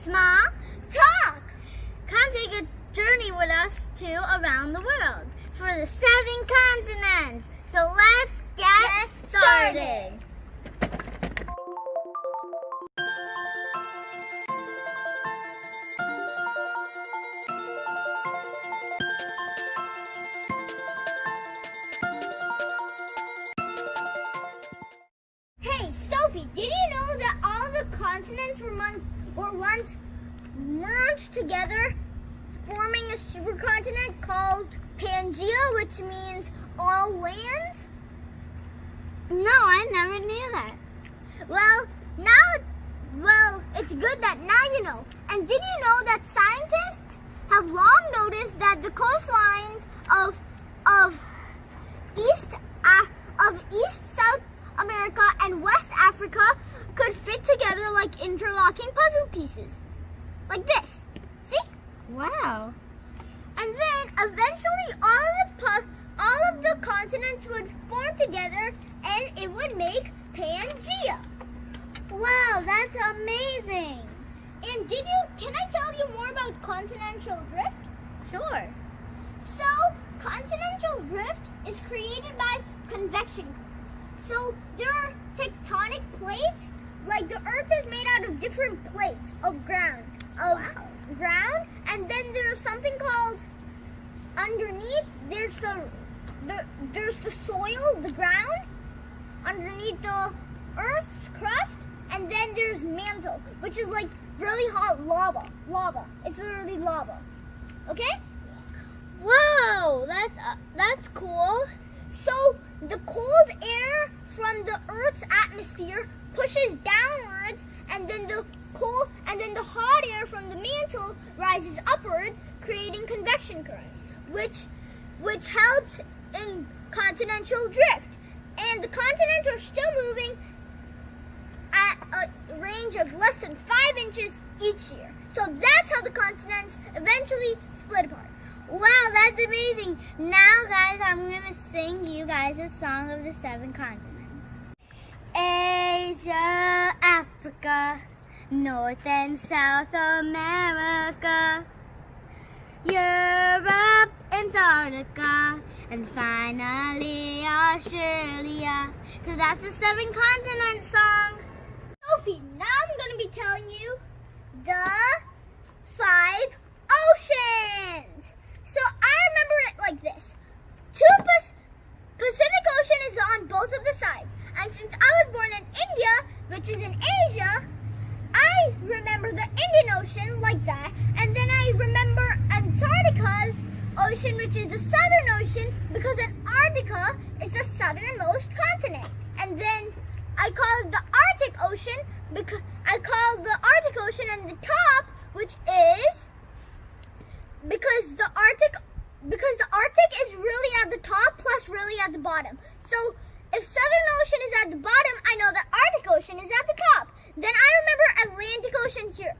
Small talk. Come take a journey with us to around the world for the 7 continents. So let's get started. Hey, Sophie, did you know that all the continents were once merged together, forming a supercontinent called Pangea, which means all lands? No, I never knew that. Well, it's good that now you know. And did you know that scientists have long noticed that the coastlines of East, South America, and West Africa could fit together like interlocking puzzle pieces. Like this. See? Wow. And then eventually all of the continents would form together and it would make Pangea. Wow, that's amazing. And can I tell you more about continental drift? Sure. So, continental drift is created by convection currents. So, there are tectonic plates, like the earth is made out of different plates of ground. And then there's something called underneath, there's the soil, the ground, underneath the earth's crust, and then there's mantle, which is like really hot lava. It's literally lava. Okay? Wow, that's cool. So the cold air from the Earth's atmosphere pushes downwards, and then the hot air from the mantle rises upwards, creating convection currents, which helps in continental drift. And the continents are still moving at a range of less than 5 inches each year. So that's how the continents eventually split apart. Wow, that's amazing. Now, guys, I'm going to sing you guys a song of the 7 continents. Asia, Africa, North and South America, Europe, Antarctica, and finally Australia. So that's the 7 continent song. Sophie, now I'm going to be telling you the 5 oceans. So I remember it like this. Pacific Ocean is on both of the sides. And since I was born in India, which is in Asia, I remember the Indian Ocean like that. And then I remember Antarctica's ocean, which is the Southern Ocean, because Antarctica is the southernmost continent. And then I call the Arctic Ocean because I call the Arctic Ocean and the top, which is because the Arctic is really at the top plus really at the bottom. So if Southern Ocean is at the bottom, I know the Arctic Ocean is at the top. Then I remember Atlantic Ocean here.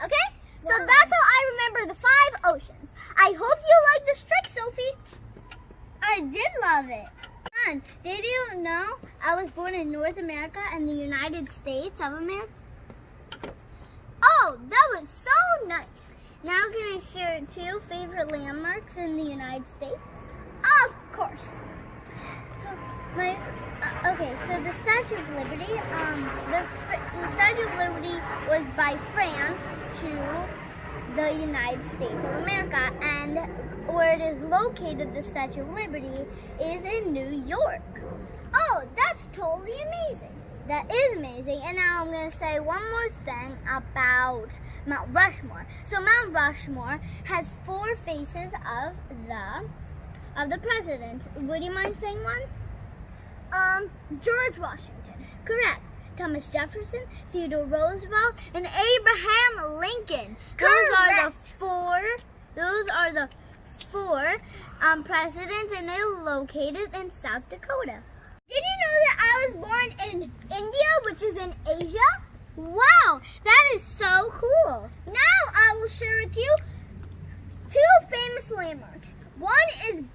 Okay? So that's how I remember the 5 oceans. I hope you like this trick, Sophie. I did love it. Did you know I was born in North America and the United States of America? Oh, that was so nice. Now can I share 2 favorite landmarks in the United States? Of course. So so the Statue of Liberty, the Statue of Liberty was by France to the United States of America, and where it is located, the Statue of Liberty, is in New York. Oh, that's totally amazing. That is amazing. And now I'm going to say one more thing about Mount Rushmore. So Mount Rushmore has 4 faces of the president. Would you mind saying one? George Washington. Correct. Thomas Jefferson, Theodore Roosevelt, and Abraham Lincoln. Those are the four presidents, and they're located in South Dakota. Did you know that I was born in India, which is in Asia? Wow, that is so cool. Now I will share with you 2 famous landmarks. One is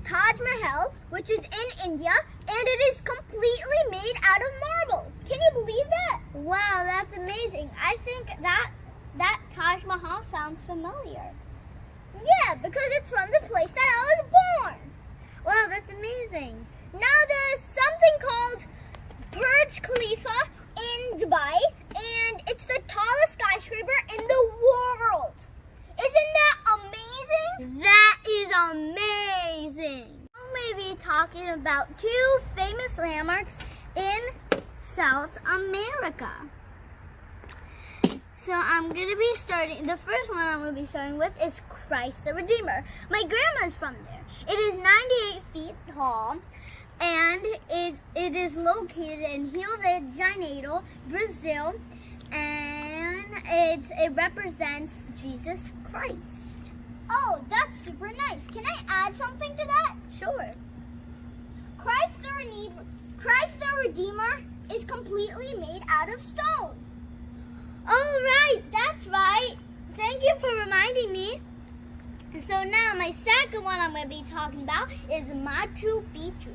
Taj Mahal, which is in India, and it is completely made out of marble. Can you believe that? Wow, that's amazing. I think South America. So I'm going to be starting, the first one I'm going to be starting with is Christ the Redeemer. My grandma's from there. It is 98 feet tall, and it is located in Rio de Janeiro, Brazil, and it represents Jesus Christ. Oh, that's super nice. Can I add something to that? Sure. Christ the Redeemer is completely made out of stone. Oh, right. That's right. Thank you for reminding me. So now my second one I'm going to be talking about is Machu Picchu.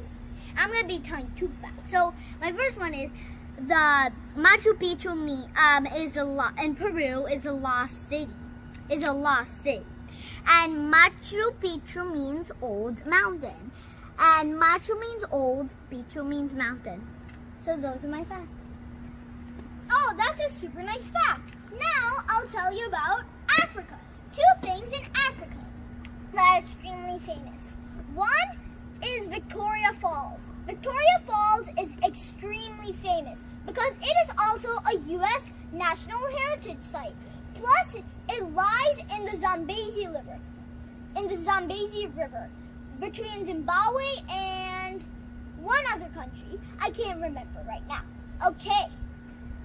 I'm going to be telling two facts. So my first one is the Machu Picchu in Peru is a lost city. And Machu Picchu means old mountain. And Machu means old, Picchu means mountain. So those are my facts. Oh, that's a super nice fact. Now I'll tell you about Africa. Two things in Africa that are extremely famous. One is Victoria Falls. Victoria Falls is extremely famous because it is also a U.S. National Heritage Site. Plus, it lies in the Zambezi River, between Zimbabwe and one other country. I can't remember right now. Okay,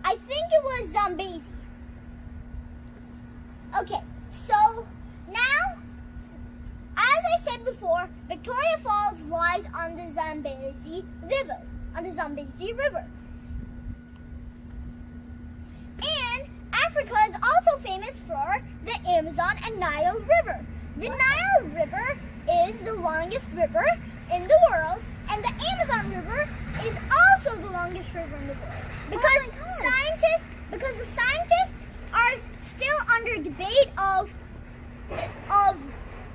I think it was Zambezi. Okay, so now, as I said before, Victoria Falls lies on the Zambezi River. And Africa is also famous for the Amazon and Nile River. The Nile River is the longest river in the world, and the Amazon River is also the longest river in the world. Because the scientists are still under debate of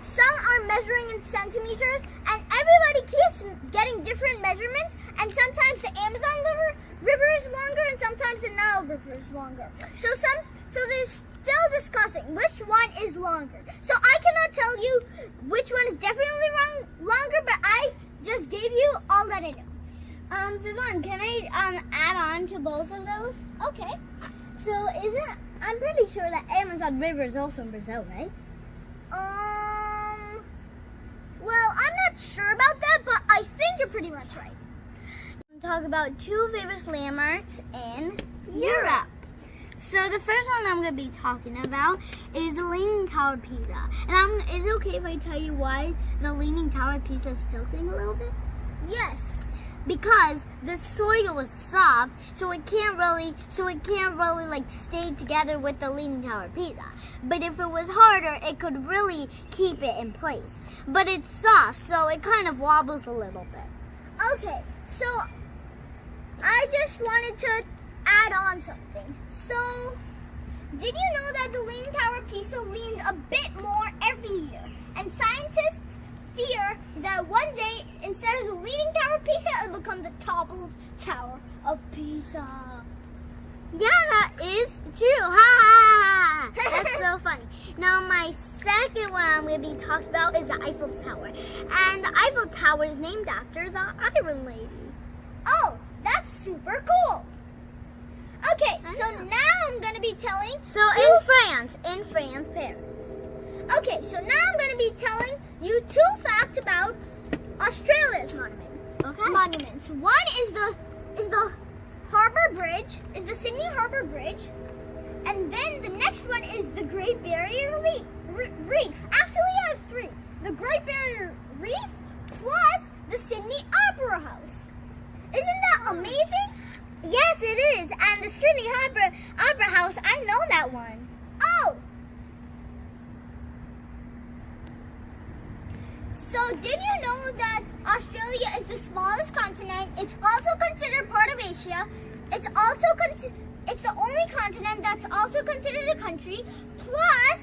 some are measuring in centimeters, and everybody keeps getting different measurements, and sometimes the Amazon River is longer and sometimes the Nile River is longer. So they're still discussing which one is longer. So I cannot tell you which one is definitely longer, but I just gave you all that I know. Vivaan, can I add on to both of those? Okay. So I'm pretty sure that Amazon River is also in Brazil, right? Well, I'm not sure about that, but I think you're pretty much right. I'm talk about two famous landmarks in Europe. So the first one I'm going to be talking about is the Leaning Tower of Pisa. And is it okay if I tell you why the Leaning Tower of Pisa is tilting a little bit? Yes. Because the soil is soft, so it can't really like stay together with the Leaning Tower of Pisa. But if it was harder, it could really keep it in place. But it's soft, so it kind of wobbles a little bit. Okay, so I just wanted to add on something. So, did you know that the Leaning Tower of Pisa leans a bit more every year? And scientists fear that one day, instead of the Leaning Tower of Pisa, it will become the toppled Tower of Pisa. Yeah, that is true. Ha ha ha. That's so funny. Now, my second one I'm going to be talking about is the Eiffel Tower. And the Eiffel Tower is named after the Iron Lady. Oh, that's super cool. Okay, so now I'm going to be telling... in France, Paris. Okay, so now I'm going to be telling you two facts about Australia's monuments. One is the Harbour Bridge, is the Sydney Harbour Bridge. And then the next one is the Great Barrier Reef. Actually, I have three. The Great Barrier Reef plus the Sydney Opera House. Isn't that amazing? Yes, it is. And the Sydney Opera House, I know that one. Oh! So, did you know that Australia is the smallest continent? It's also considered part of Asia. It's the only continent that's also considered a country. Plus,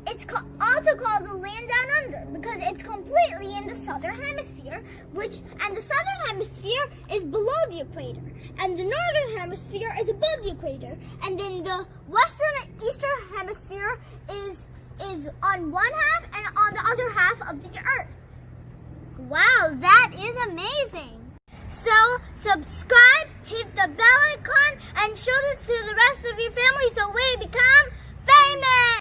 it's also called the land down under because it's completely in the southern hemisphere, and the southern hemisphere is below the equator, and the northern hemisphere is above the equator, and then the western and eastern hemisphere is on one half and on the other half of the earth. Wow, that is amazing. So subscribe hit the bell icon and show this to the rest of your family so we become famous.